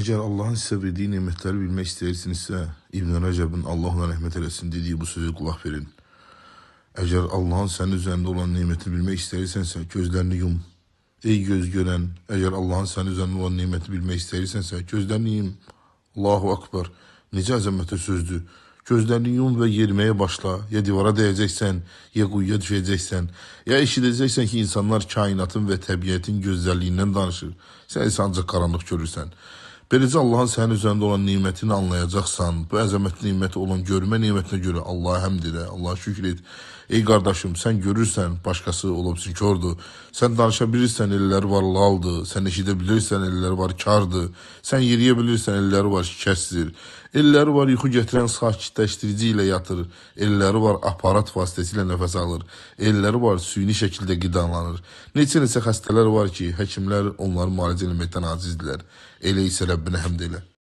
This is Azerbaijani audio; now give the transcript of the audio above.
Eğer Allah'ın size verdiği nimetleri bilmek istəyirsinizsə, İbn Rəcəbin Allah ona rəhmət eləsin dediği bu sözü qulaq verin. Eğer Allah'ın sənin üzərində olan nimeti bilmək istəyirsənsə, gözlərini yum. Ey göz görən, eğer Allah'ın sənin üzərində olan nimeti bilmək istəyirsənsə, gözlərini yum. Allahu Akbar. Necə əzəmətli sözdür. Gözlərini yum və yeriməyə başla. Ya divara dəyəcəksən, ya quyuya düşəcəksən, ya eşidəcəksən ki, insanlar kainatın və təbiətin gözəlliyindən danışır. Sən isə ancaq qaranlıq görürsən. Beləcə Allahın sənin üzərində olan nimətini anlayacaqsan. Bu əzəmətli niməti olan görmə nimətinə görə Allaha həmd elə, Allaha şükür et. Ey qardaşım, sən görürsən, başqası olub kördur. Sən danışa bilirsən, elləri var laldır. Sən eşidə bilirsən, elləri var kardır. Sən yeriyə bilirsən, elləri var şikəstdir. Elləri var yuxu gətirən sakitləşdirici ilə yatır. Elləri var aparat vasitəsilə nəfəs alır. Elləri var süni şəkildə qidalanır. Neçə xəstələr var ki, həkimlər onları müalicə etməkdən acizdirlər. Elə isə Rəbbinə həmd elə.